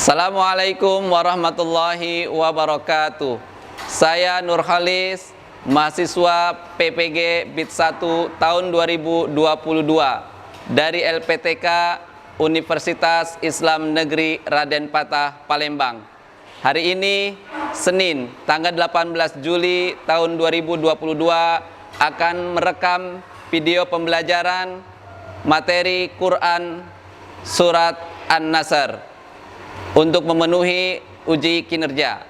Assalamualaikum warahmatullahi wabarakatuh. Saya Nurhalis, mahasiswa PPG BIT 1 tahun 2022 dari LPTK Universitas Islam Negeri Raden Patah, Palembang. Hari ini, Senin, tanggal 18 Juli tahun 2022, akan merekam video pembelajaran materi Quran Surat An-Nasr untuk memenuhi uji kinerja.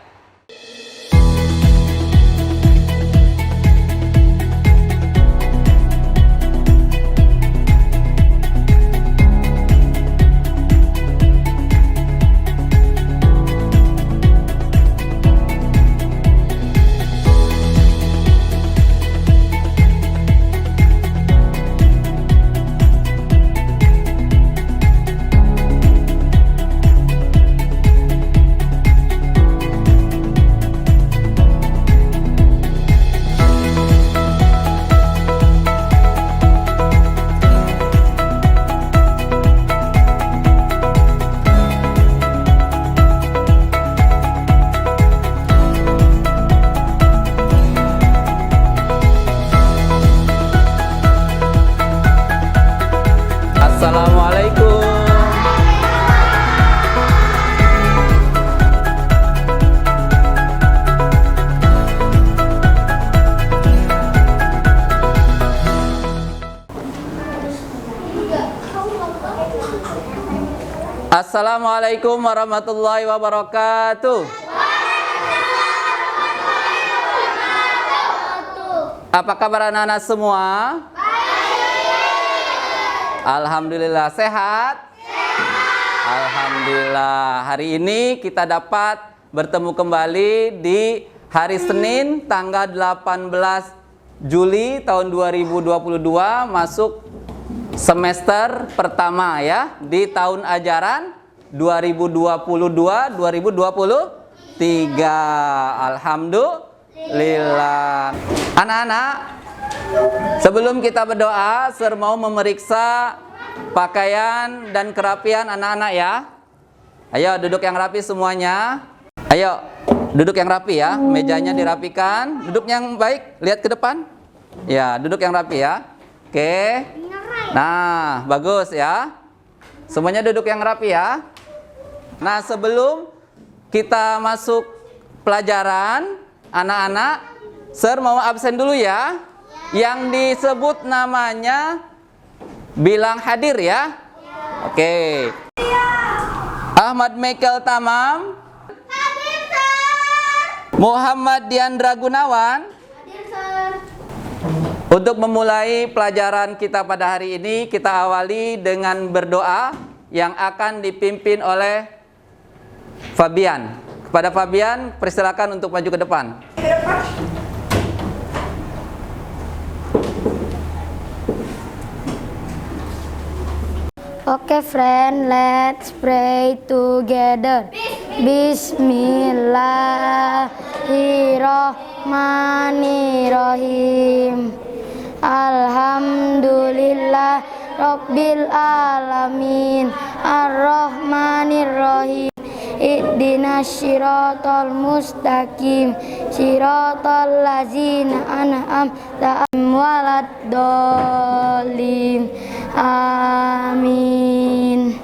Assalamualaikum. Assalamualaikum warahmatullahi wabarakatuh. Apa kabar anak-anak semua? Alhamdulillah, sehat? Alhamdulillah. Hari ini kita dapat bertemu kembali di hari Senin tanggal 18 Juli tahun 2022, masuk semester pertama ya, di tahun ajaran 2022-2023. Alhamdulillah. Anak-anak, sebelum kita berdoa, Sir mau memeriksa pakaian dan kerapian anak-anak ya. Ayo duduk yang rapi semuanya. Ayo duduk yang rapi ya. Mejanya dirapikan. Duduk yang baik. Lihat ke depan. Ya, duduk yang rapi ya. Oke. Nah, bagus ya. Semuanya duduk yang rapi ya. Nah, sebelum kita masuk pelajaran, anak-anak, Sir mau absen dulu ya. Yang disebut namanya bilang hadir ya. Oke. Ahmad Michael Tamam. Hadir, Sir. Muhammad Diandra Gunawan. Hadir, Sir. Untuk memulai pelajaran kita pada hari ini, kita awali dengan berdoa yang akan dipimpin oleh Fabian. Kepada Fabian, persilakan untuk maju ke depan. Okay friend, let's pray together. Bismillahirrahmanirrahim. Alhamdulillah Rabbil alamin. Ar-Rahmanirrahim. Ihdinas syiratal mustaqim. Syiratal ladzina an'amta 'alaihim waladdallin. Amin.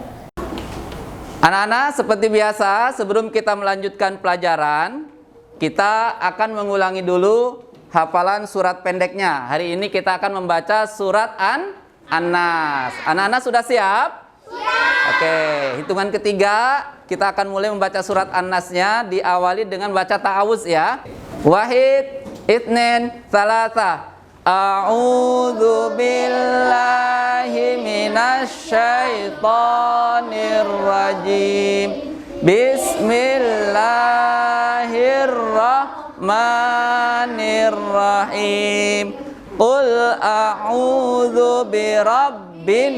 Anak-anak, seperti biasa, sebelum kita melanjutkan pelajaran, kita akan mengulangi dulu hafalan surat pendeknya. Hari ini kita akan membaca surat An-Nas. Anak-anak sudah siap? Siap. Oke, hitungan ketiga kita akan mulai membaca surat An-Nasnya. Diawali dengan baca ta'awuz ya. Wahid, itsnain, tsalatsa. A'udzu billahi minasy syaithanir rajim. Bismillahirrahmanirrahim. Qul a'udzu birabbin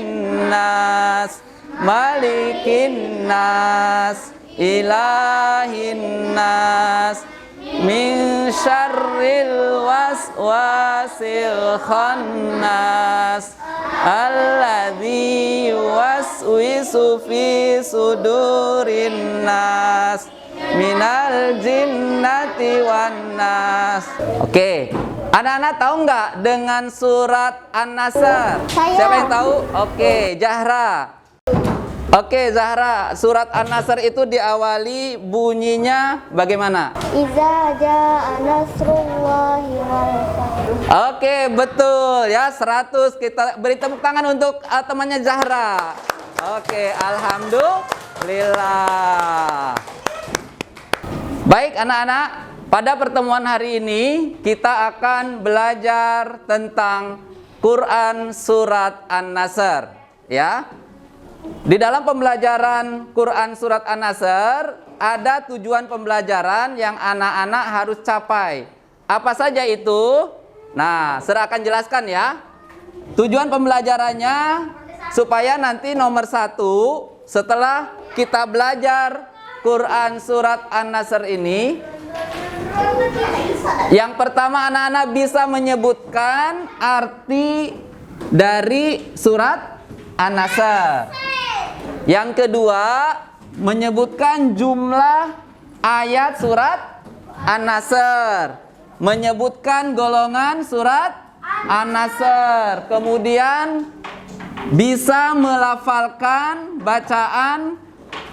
nas, malikin nas, ilahin nas, min syarril waswasil khannas, alladzi yuwaswisu fi sudurin nas minal jinnati wan nas. Oke, anak-anak tahu nggak dengan surat An-Nasr? Saya. Siapa yang tahu? Oke, Zahra. Oke, Zahra, surat An-Nasr itu diawali bunyinya bagaimana? Iza jaa nasrullahi wal fath. Oke, betul ya, 100. Kita beri tepuk tangan untuk temannya Zahra. Oke, alhamdulillah. Baik anak-anak, pada pertemuan hari ini kita akan belajar tentang Quran surat An-Nasr ya. Di dalam pembelajaran Quran surat An-Nasr ada tujuan pembelajaran yang anak-anak harus capai. Apa saja itu? Nah, Sir akan jelaskan ya. Tujuan pembelajarannya supaya nanti nomor 1 setelah kita belajar Quran surat An-Nasr ini, yang pertama anak-anak bisa menyebutkan arti dari surat An-Nasr. Yang kedua, menyebutkan jumlah ayat surat An-Nasr, menyebutkan golongan surat An-Nasr. Kemudian bisa melafalkan bacaan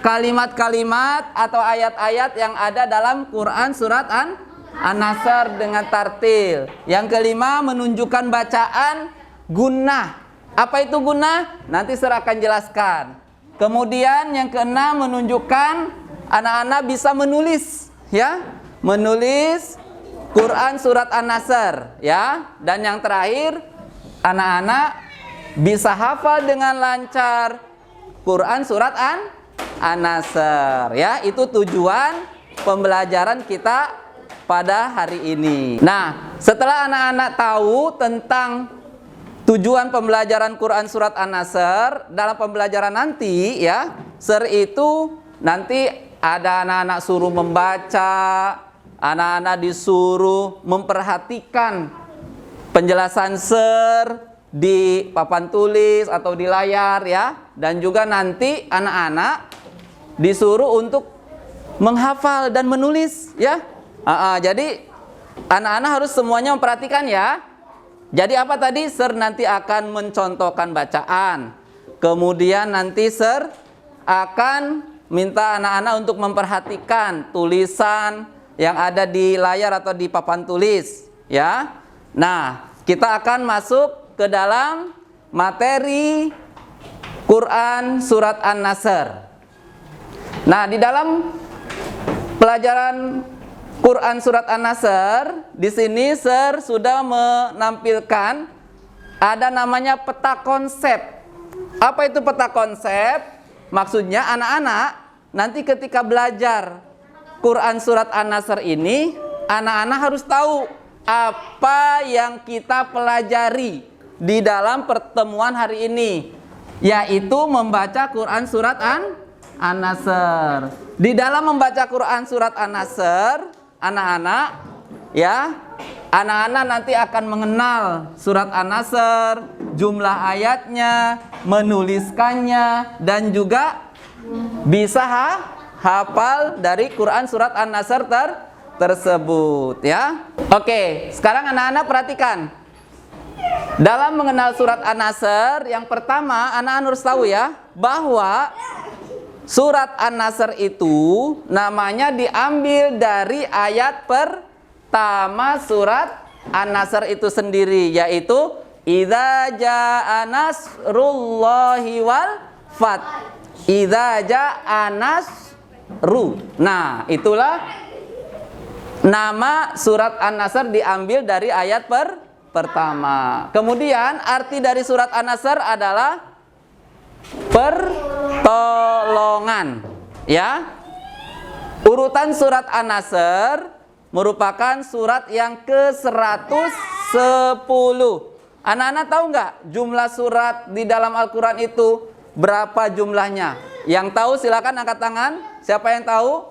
kalimat-kalimat atau ayat-ayat yang ada dalam Quran surat An-Nasr dengan tartil. Yang kelima, menunjukkan bacaan gunnah. Apa itu gunnah? Nanti Sir akan jelaskan. Kemudian yang keenam, menunjukkan anak-anak bisa menulis ya, menulis Quran surat An-Nasr ya. Dan yang terakhir, anak-anak bisa hafal dengan lancar Quran surat An-Nasr ya. Itu tujuan pembelajaran kita pada hari ini. Nah, setelah anak-anak tahu tentang tujuan pembelajaran Quran surat An-Nasr, dalam pembelajaran nanti ya, Sir itu nanti ada anak-anak suruh membaca, anak-anak disuruh memperhatikan penjelasan Sir di papan tulis atau di layar ya. Dan juga nanti anak-anak disuruh untuk menghafal dan menulis ya. Jadi anak-anak harus semuanya memperhatikan ya. Jadi apa tadi? Sir nanti akan mencontohkan bacaan. Kemudian nanti Sir akan minta anak-anak untuk memperhatikan tulisan yang ada di layar atau di papan tulis ya. Nah, kita akan masuk ke dalam materi Quran surat An-Nasr. Nah, di dalam pelajaran Quran surat An-Nasr, di sini Sir sudah menampilkan ada namanya peta konsep. Apa itu peta konsep? Maksudnya anak-anak nanti ketika belajar Quran surat An-Nasr ini, anak-anak harus tahu apa yang kita pelajari di dalam pertemuan hari ini, yaitu membaca Quran surat An-Nasr. Di dalam membaca Quran surat An-Nasr, anak-anak ya, anak-anak nanti akan mengenal surat An-Nasr, jumlah ayatnya, menuliskannya, dan juga bisa hafal dari Quran surat An-Nasr tersebut ya. Oke, sekarang anak-anak perhatikan. Dalam mengenal surat An-Nasr, yang pertama anak-anak harus tahu ya, bahwa surat An-Nasr itu namanya diambil dari ayat pertama surat An-Nasr itu sendiri, yaitu idza jaa nasrullahi wal fath. Idza jaa nasru. Nah, itulah nama surat An-Nasr diambil dari ayat pertama. Kemudian arti dari surat An-Nasr adalah pertolongan ya. Urutan surat An-Nasr merupakan surat yang ke-110. Anak-anak tahu nggak jumlah surat di dalam Al-Quran itu berapa jumlahnya? Yang tahu silakan angkat tangan. Siapa yang tahu?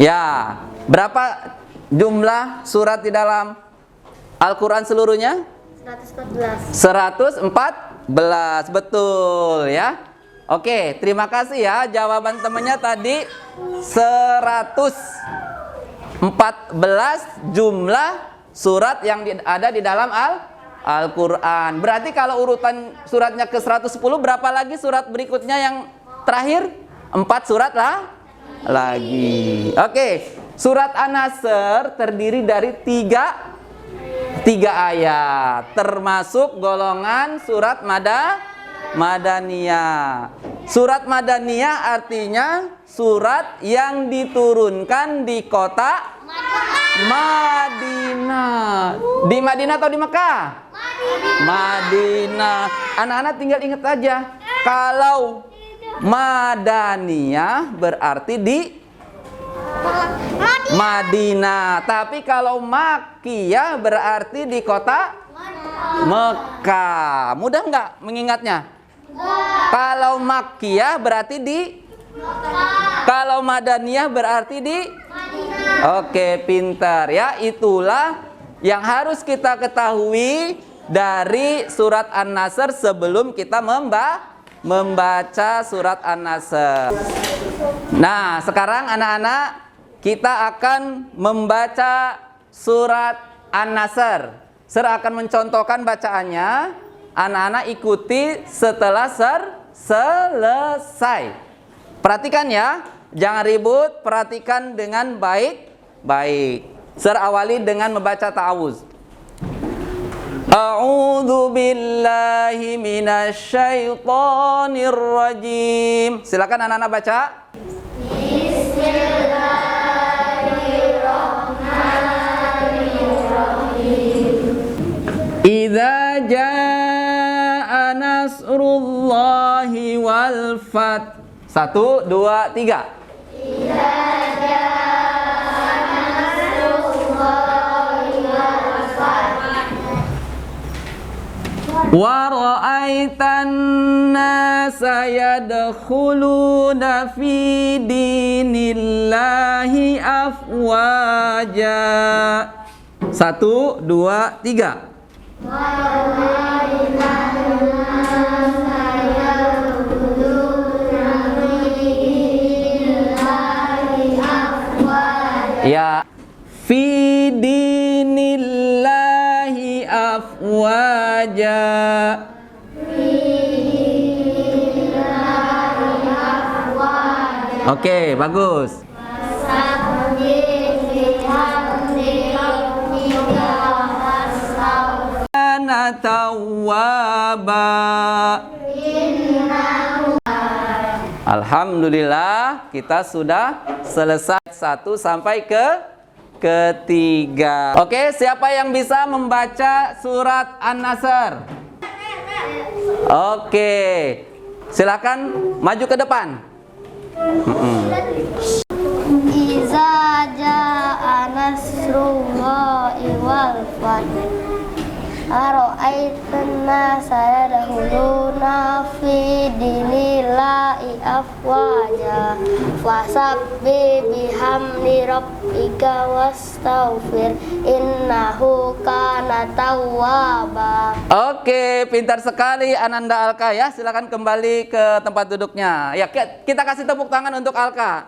Ya, berapa jumlah surat di dalam Al-Quran seluruhnya? 114. 114, betul ya. Oke, terima kasih ya. Jawaban temannya tadi 114 jumlah surat yang ada di dalam Al-Quran. Berarti kalau urutan suratnya ke 110, berapa lagi surat berikutnya yang terakhir? 4 surat lah lagi. Oke, surat An-Nasr terdiri dari tiga ayat, termasuk golongan surat Madaniyah. Surat Madaniyah artinya surat yang diturunkan di kota Madinah. Di Madinah atau di Mekah? Madinah. Anak-anak tinggal ingat aja, kalau Madaniyah berarti di Madinah. Tapi kalau Makkiyah berarti di kota Mekah. Mudah nggak mengingatnya? Kalau Makkiyah berarti di Kalau Madaniyah berarti di Oke, pintar ya. Itulah yang harus kita ketahui dari surat An-Nasr sebelum kita membaca surat An-Nasr. Nah, sekarang anak-anak kita akan membaca surat An-Nasr. Saya akan mencontohkan bacaannya. Anak-anak ikuti setelah selesai. Perhatikan ya, jangan ribut, perhatikan dengan baik-baik. Saya awali dengan membaca ta'awuz. A'udzu billahi minasyaitonir rajim. Silakan anak-anak baca. Idza jaa nasrullahi wal fath. 1, 2, 3. Idza jaa nasrullahi wal fath. Wa ra'aitan nasa yadkhuluna fi dinillahi afwaja. 1, 2, 3. Ya, fi dinillahi afwaja. Oke, bagus. Tawwaba. Alhamdulillah, kita sudah selesai 1 sampai ke ketiga. Oke, siapa yang bisa membaca surat An-Nasr? Oke, silakan maju ke depan. Iza jaa nasrullahi wal fath. Ara'aitan nasa yadkhuluna fi dinillahi afwaja. Fasabbih bihamdi rabbika wastaghfir innahu kana tawwaba. Oke, pintar sekali Ananda Alka ya. Silakan kembali ke tempat duduknya. Ya, kita kasih tepuk tangan untuk Alka.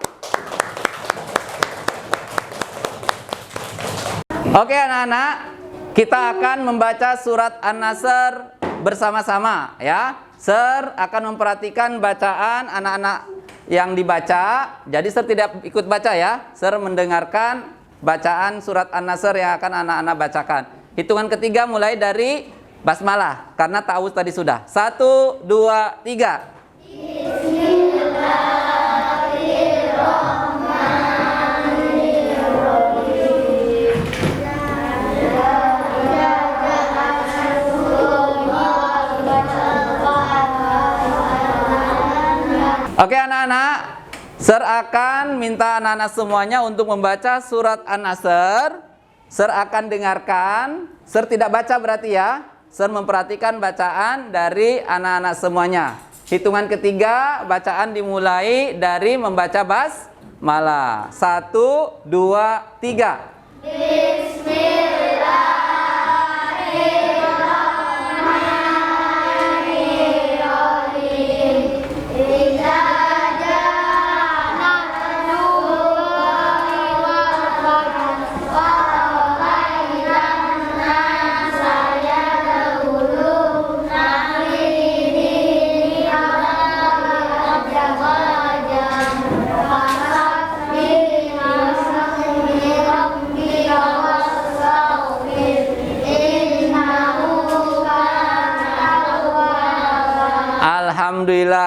Oke anak-anak, kita akan membaca surat An-Nasr bersama-sama ya. Sir akan memperhatikan bacaan anak-anak yang dibaca. Jadi Sir tidak ikut baca ya. Sir mendengarkan bacaan surat An-Nasr yang akan anak-anak bacakan. Hitungan ketiga mulai dari basmalah karena ta'awuz tadi sudah. 1, 2, 3. Oke anak-anak, Sir akan minta anak-anak semuanya untuk membaca surat An-Nasr. Sir akan dengarkan. Sir tidak baca berarti ya. Sir memperhatikan bacaan dari anak-anak semuanya. Hitungan ketiga, bacaan dimulai dari membaca basmalah. 1, 2, 3. Bismillahirrahmanirrahim.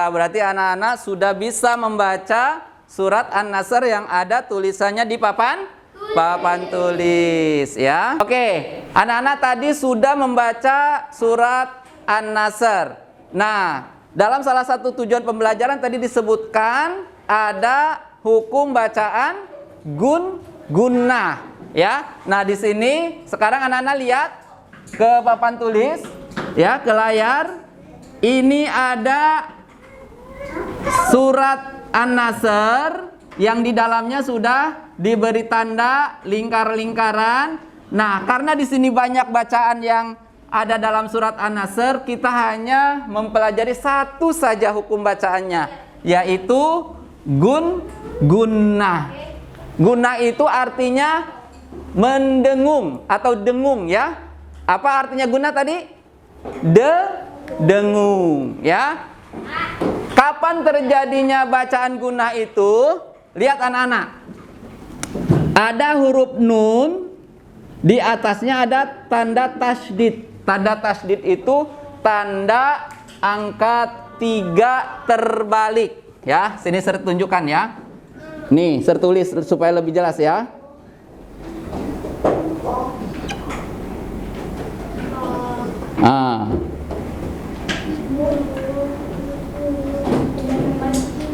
Iya, berarti anak-anak sudah bisa membaca surat An-Nasr yang ada tulisannya di papan tulis ya. Oke, anak-anak tadi sudah membaca surat An-Nasr. Nah, dalam salah satu tujuan pembelajaran tadi disebutkan ada hukum bacaan gunnah ya. Nah, di sini sekarang anak-anak lihat ke papan tulis ya, ke layar. Ini ada surat An-Nasr yang di dalamnya sudah diberi tanda lingkar-lingkaran. Nah, karena di sini banyak bacaan yang ada dalam surat An-Nasr, kita hanya mempelajari satu saja hukum bacaannya, yaitu gunnah. Gunnah itu artinya mendengung atau dengung ya. Apa artinya gunnah tadi? Dengung ya. Kapan terjadinya bacaan gunnah itu? Lihat anak-anak. Ada huruf nun, di atasnya ada tanda tasydid. Tanda tasydid itu tanda angka 3 terbalik ya. Sini saya tunjukkan ya. Nih, saya tulis supaya lebih jelas ya.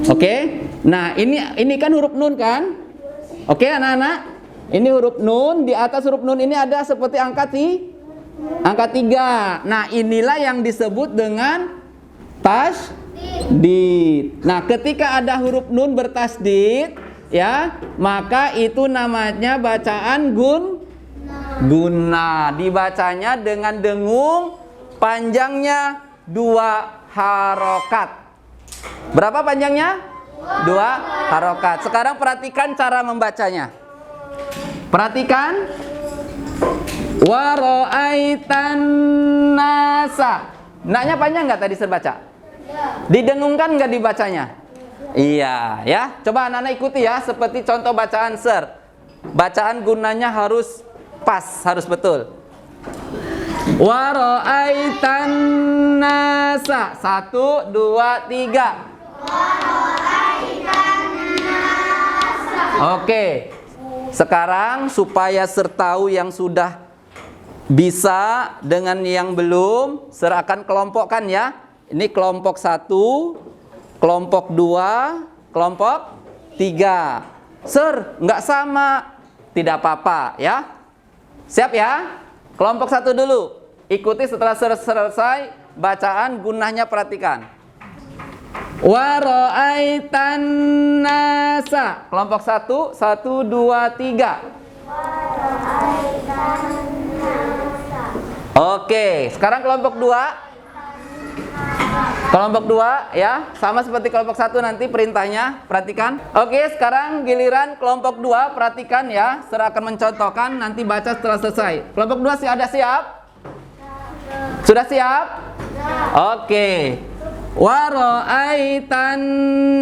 Oke. Nah, ini kan huruf nun kan? Oke, anak-anak. Ini huruf nun, di atas huruf nun ini ada seperti angka 3. Nah, inilah yang disebut dengan tasydid. Nah, ketika ada huruf nun bertasydid ya, maka itu namanya bacaan gunnah. Dibacanya dengan dengung, panjangnya 2 harokat. Berapa panjangnya? 2 harokat. Sekarang perhatikan cara membacanya. Perhatikan. Wa ra'aitan nasa. Naknya panjang nggak tadi saya baca? Didengungkan nggak dibacanya? Iya ya. Coba anak-anak ikuti ya, seperti contoh bacaan Sir. Bacaan gunnahnya harus pas, harus betul. Wa ra'aitan nasa. 1, 2, 3. Oke. Sekarang supaya Sir tahu yang sudah bisa dengan yang belum, Sir akan kelompokkan ya. Ini kelompok 1, kelompok 2, kelompok 3. Sir, nggak sama. Tidak apa-apa ya. Siap ya? Kelompok 1 dulu. Ikuti setelah selesai bacaan gunnahnya, perhatikan. Wa ra'aitan nasa. Kelompok 1, 1, 2, 3. Oke, sekarang kelompok 2. Kelompok 2 ya, sama seperti kelompok 1 nanti perintahnya, perhatikan. Oke, sekarang giliran kelompok 2, perhatikan ya. Saya akan mencontohkan, nanti baca setelah selesai. Kelompok 2 ada siap? Sudah siap? Oke. Wa ra'aitan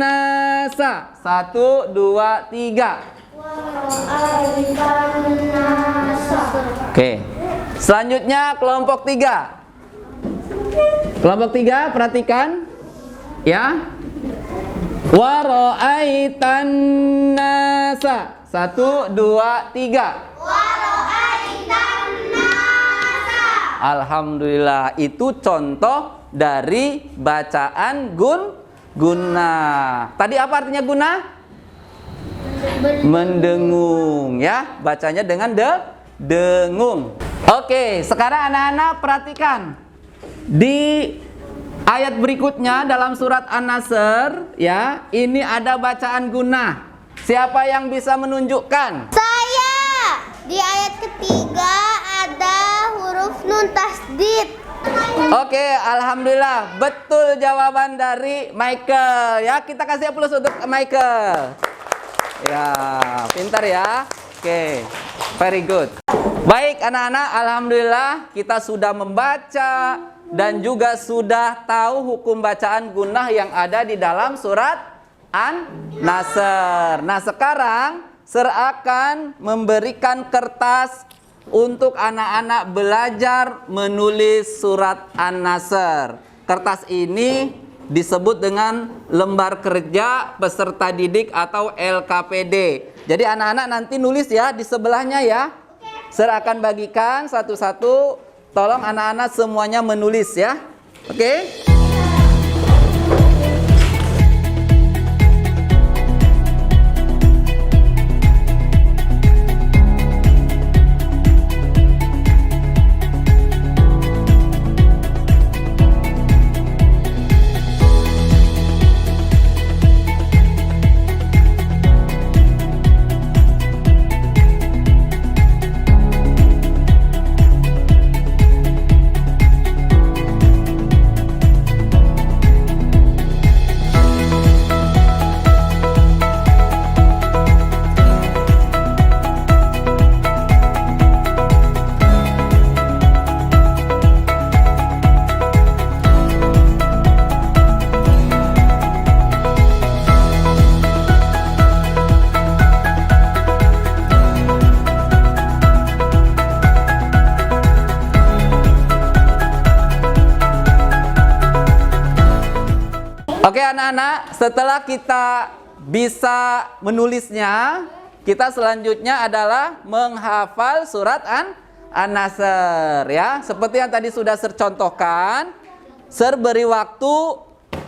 nasa. 1, 2, 3. Oke. Selanjutnya kelompok 3. Kelompok 3 perhatikan ya. Wa ra'aitan nasa. 1, 2, 3. Wa ra'aitan nasa. Alhamdulillah, itu contoh dari bacaan gunnah. Tadi apa artinya gunnah? Mendengung ya, bacanya dengan dengung. Oke, sekarang anak-anak perhatikan. Di ayat berikutnya dalam surat An-Nasr ya, ini ada bacaan gunnah. Siapa yang bisa menunjukkan? Saya. Di ayat ketiga ada huruf nun tasydid. Oke, alhamdulillah, betul jawaban dari Michael ya. Kita kasih aplaus untuk Michael. Ya, pintar ya. Oke, very good. Baik anak-anak, alhamdulillah kita sudah membaca dan juga sudah tahu hukum bacaan gunnah yang ada di dalam surat An-Nasr. Nah, sekarang Sir akan memberikan kertas untuk anak-anak belajar menulis surat An-Nasr. Kertas ini disebut dengan lembar kerja peserta didik atau LKPD. Jadi anak-anak nanti nulis ya di sebelahnya ya. Sir akan bagikan satu-satu. Tolong anak-anak semuanya menulis ya. Oke? Oke anak-anak, setelah kita bisa menulisnya, kita selanjutnya adalah menghafal surat An-Nasr ya. Seperti yang tadi sudah Sir contohkan, Sir beri waktu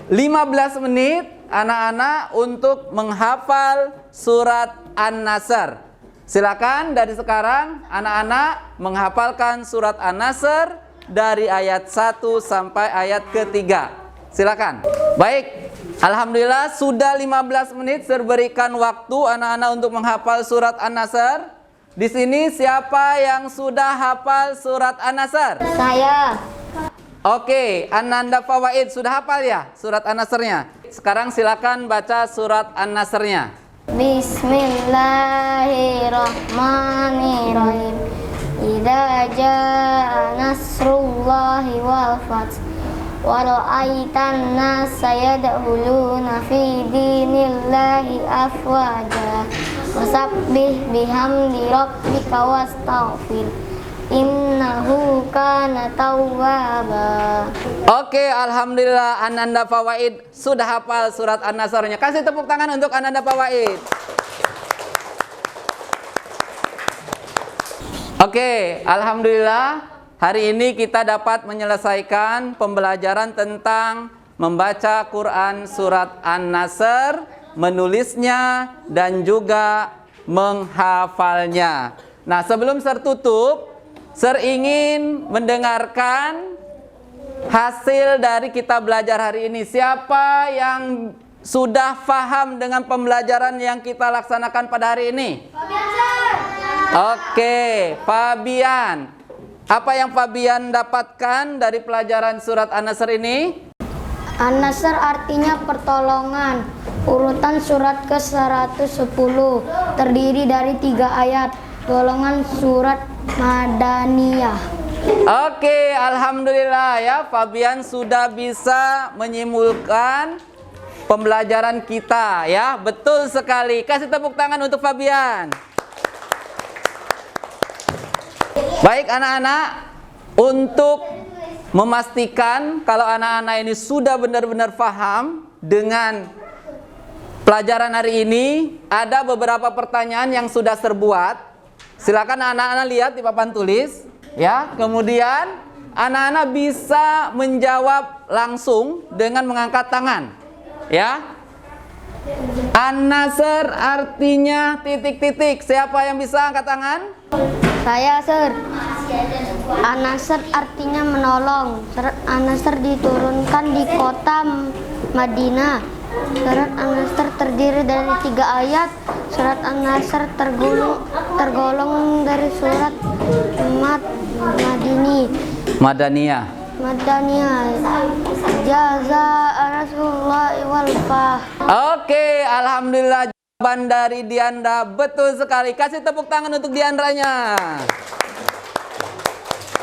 15 menit anak-anak untuk menghafal surat An-Nasr. Silakan dari sekarang anak-anak menghafalkan surat An-Nasr dari ayat 1 sampai ayat ketiga. Silakan. Baik, alhamdulillah sudah 15 menit Sir berikan waktu anak-anak untuk menghafal surat An-Nasr. Di sini siapa yang sudah hafal surat An-Nasr? Saya. Oke, Ananda Fawaid sudah hafal ya surat An-Nasrnya? Sekarang silakan baca surat An-Nasrnya. Bismillahirrahmanirrahim. Idza jaa nasrullahi wal fath wa ra'aitan nasa yadkhuluna fi dinillahi afwaja wasabbih bihamdi rabbika wastaghfir innahu kana tawwaba. Oke, alhamdulillah Ananda Fawaid sudah hafal surat An-Nasrnya. Kasih tepuk tangan untuk Ananda Fawaid. Oke, alhamdulillah hari ini kita dapat menyelesaikan pembelajaran tentang membaca Quran surat An-Nasr, menulisnya dan juga menghafalnya. Nah, sebelum Sir tutup, Sir ingin mendengarkan hasil dari kita belajar hari ini. Siapa yang sudah paham dengan pembelajaran yang kita laksanakan pada hari ini? Oke, Fabian. Apa yang Fabian dapatkan dari pelajaran surat An-Nasr ini? An-Nasr artinya pertolongan. Urutan surat ke-110 terdiri dari 3 ayat. Golongan surat Madaniyah. Oke, alhamdulillah ya, Fabian sudah bisa menyimpulkan pembelajaran kita ya. Betul sekali. Kasih tepuk tangan untuk Fabian. Baik anak-anak, untuk memastikan kalau anak-anak ini sudah benar-benar paham dengan pelajaran hari ini, ada beberapa pertanyaan yang sudah terbuat. Silakan anak-anak lihat di papan tulis ya. Kemudian anak-anak bisa menjawab langsung dengan mengangkat tangan ya. An-Nasr artinya titik-titik. Siapa yang bisa angkat tangan? Saya, Sir. An-Nasr artinya menolong. Surat An-Nasr diturunkan di kota Madinah. Surat An-Nasr terdiri dari 3 ayat. Surat An-Nasr tergolong dari surat Madaniyah. Jaza Rasulullah wal fah. Oke, alhamdulillah jawaban dari Diandra betul sekali. Kasih tepuk tangan untuk Diandranya.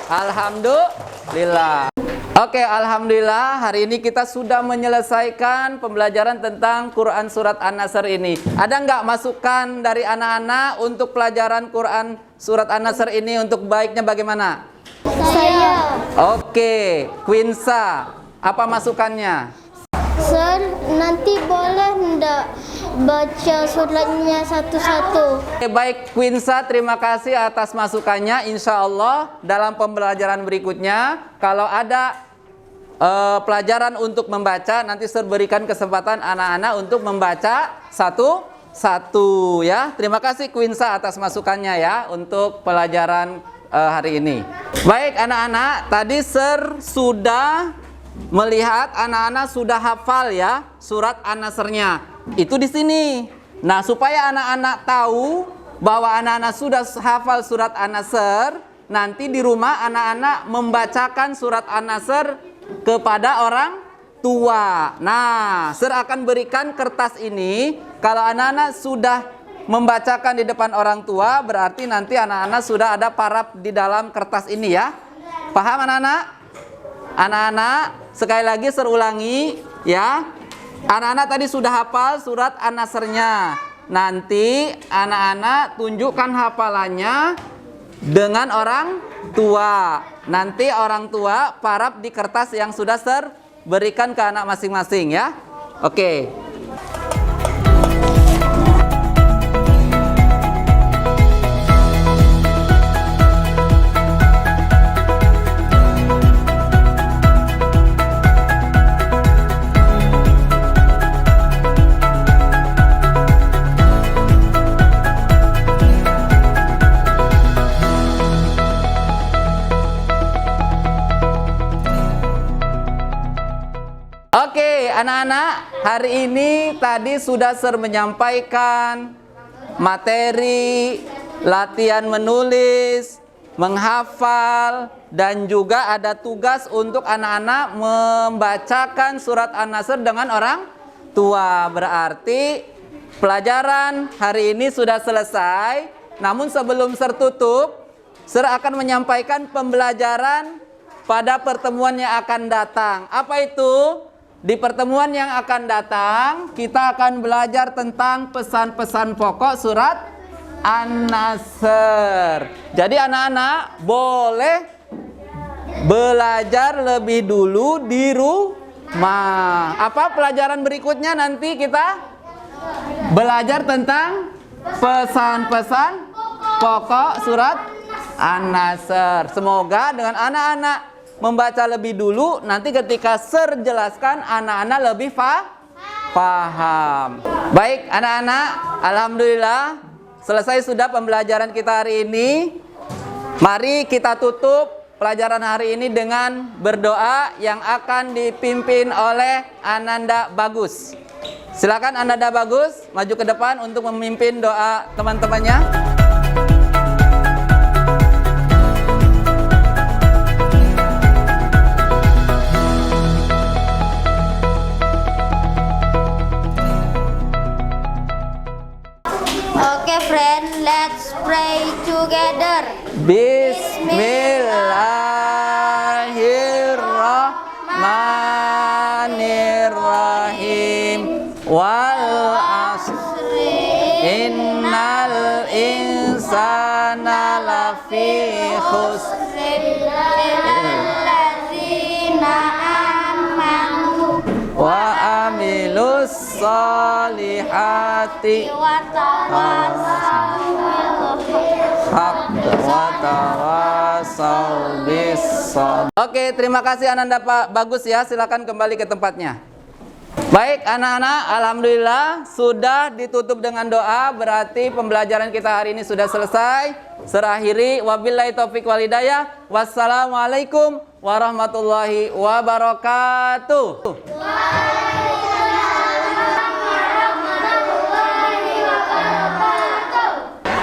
Alhamdulillah. Oke, alhamdulillah hari ini kita sudah menyelesaikan pembelajaran tentang Quran surat An-Nasr ini. Ada nggak masukan dari anak-anak untuk pelajaran Quran surat An-Nasr ini untuk baiknya bagaimana? Saya. Oke, Quinsa, apa masukannya? Sir, nanti boleh ndak baca suratnya satu-satu? Oke, baik Quinsa, terima kasih atas masukannya. Insya Allah dalam pembelajaran berikutnya kalau ada pelajaran untuk membaca, nanti Sir berikan kesempatan anak-anak untuk membaca satu-satu ya. Terima kasih Quinsa atas masukannya ya untuk pelajaran hari ini. Baik anak-anak, tadi Sir sudah melihat anak-anak sudah hafal ya surat An-Nasr-nya. Itu di sini. Nah, supaya anak-anak tahu bahwa anak-anak sudah hafal surat An-Nasr, nanti di rumah anak-anak membacakan surat An-Nasr kepada orang tua. Nah, Sir akan berikan kertas ini. Kalau anak-anak sudah membacakan di depan orang tua, berarti nanti anak-anak sudah ada paraf di dalam kertas ini ya. Paham anak-anak? Anak-anak, sekali lagi Sir ulangi ya. Anak-anak tadi sudah hafal surat An-Nasr-nya. Nanti anak-anak tunjukkan hafalannya dengan orang tua. Nanti orang tua paraf di kertas yang sudah Sir berikan ke anak masing-masing ya. Oke. Oke, anak-anak, hari ini tadi sudah Sir menyampaikan materi latihan menulis, menghafal, dan juga ada tugas untuk anak-anak membacakan surat An-Nasr dengan orang tua. Berarti pelajaran hari ini sudah selesai. Namun sebelum Sir tutup, Sir akan menyampaikan pembelajaran pada pertemuan yang akan datang. Apa itu? Di pertemuan yang akan datang, kita akan belajar tentang pesan-pesan pokok surat An-Nasr. Jadi anak-anak boleh belajar lebih dulu di rumah. Apa pelajaran berikutnya nanti kita belajar tentang pesan-pesan pokok surat An-Nasr. Semoga dengan anak-anak membaca lebih dulu, nanti ketika Sir jelaskan anak-anak lebih paham. Baik anak-anak, alhamdulillah selesai sudah pembelajaran kita hari ini. Mari kita tutup pelajaran hari ini dengan berdoa yang akan dipimpin oleh Ananda Bagus. Silakan Ananda Bagus maju ke depan untuk memimpin doa teman-temannya. Okay, friend, let's pray together. Bismillahirrahmanirrahim. Wal asri innal insana lafi khusr Illallazina amanu wa amilus solihati wa tawasaw bil Oke, terima kasih Ananda Pak Bagus ya. Silakan kembali ke tempatnya. Baik anak-anak, alhamdulillah sudah ditutup dengan doa. Berarti pembelajaran kita hari ini sudah selesai. Serakhiri wabillahi taufik wal hidayah. Wassalamualaikum warahmatullahi wabarakatuh.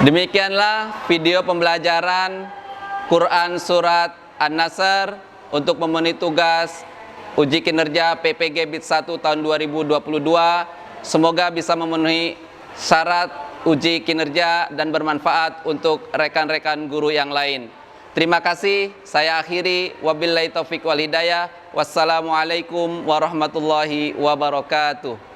Demikianlah video pembelajaran Quran Surat An-Nasr untuk memenuhi tugas uji kinerja PPG BIT 1 tahun 2022. Semoga bisa memenuhi syarat uji kinerja dan bermanfaat untuk rekan-rekan guru yang lain. Terima kasih, saya akhiri. Wabillahi taufik wal hidayah. Wassalamualaikum warahmatullahi wabarakatuh.